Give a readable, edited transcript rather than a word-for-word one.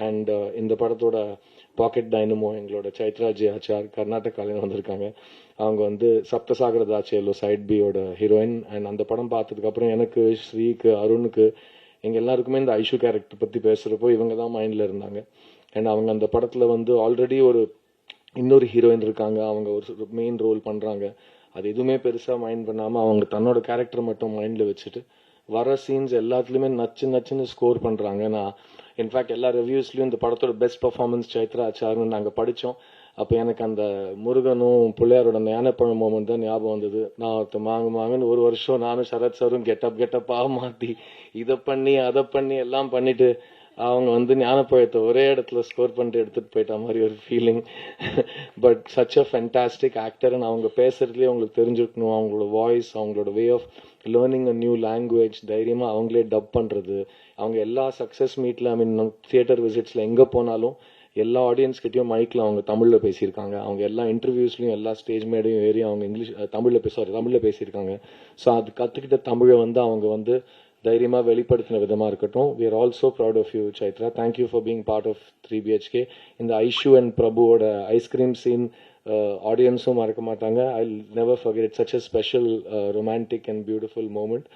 And இந்த படத்தோட packet dynamo எங்களோட சைத்ரா ஜே ஆச்சார் கர்நாடகாலேருந்து வந்திருக்காங்க. அவங்க வந்து சப்தசாகர தாச்சேலோ சைட் பியோட ஹீரோயின். அண்ட் அந்த படம் பார்த்ததுக்கப்புறம் எனக்கு, ஸ்ரீக்கு, அருணுக்கு, எங்கள் எல்லாருக்குமே இந்த ஐஷு கேரக்டர் பற்றி பேசுகிறப்போ இவங்க தான் மைண்டில் இருந்தாங்க. அண்ட் அவங்க அந்த படத்தில் வந்து ஆல்ரெடி இன்னொரு ஹீரோயின் இருக்காங்க, அவங்க ஒரு மெயின் ரோல் பண்ணுறாங்க. அது எதுவுமே பெருசாக மைண்ட் பண்ணாமல் அவங்க தன்னோட கேரக்டர் மட்டும் மைண்டில் வச்சுட்டு வர சீன்ஸ் எல்லாத்துலேயுமே நச்சுன்னு ஸ்கோர் பண்ணுறாங்க. நான் இன்ஃபேக்ட் எல்லா ரிவ்யூஸ்லையும் இந்த படத்தோட பெஸ்ட் பர்ஃபார்மன்ஸ் சைத்ரா ஆச்சார்னு நாங்கள் படித்தோம். அப்போ எனக்கு அந்த முருகனும் பிள்ளையாரோட ஞானப்பழம் மூமெண்ட் தான் ஞாபகம் வந்தது. நான் மாங்கன்னு ஒரு வருஷம் நானும் சரத் சாரும் கெட்டப்பாக மாற்றி இதை பண்ணி அதை பண்ணி எல்லாம் பண்ணிட்டு அவங்க வந்து ஞானப்பழத்தை ஒரே இடத்துல ஸ்கோர் பண்ணிட்டு எடுத்துட்டு போயிட்ட மாதிரி ஒரு feeling. But such a fantastic actor. அவங்க பேசுறதுலேயே அவங்களுக்கு தெரிஞ்சிருக்கணும், அவங்களோட வாய்ஸ், அவங்களோட way of learning a new language, தைரியமாக அவங்களே டப் பண்ணுறது. அவங்க எல்லா சக்ஸஸ் மீட்டில், ஐ மீன் தியேட்டர் விசிட்ஸில் எங்கே போனாலும் எல்லா ஆடியன்ஸ்கிட்டையும் மைக்கில் அவங்க தமிழில் பேசியிருக்காங்க. அவங்க எல்லா இன்டர்வியூஸ்லையும் எல்லா ஸ்டேஜ் மேடையும் ஏறி அவங்க தமிழில் பேசியிருக்காங்க. ஸோ அது கற்றுக்கிட்ட தமிழை வந்து அவங்க வந்து தைரியமாக வெளிப்படுத்தின விதமாக இருக்கட்டும். We are also proud of you Chaitra. Thank you for being part of 3BHK. இந்த ஐஷு அண்ட் பிரபுவோட ஐஸ்கிரீம் சீன் ஆடியன்ஸும் மறக்க மாட்டாங்க. I never forget. It's such a special romantic and beautiful moment.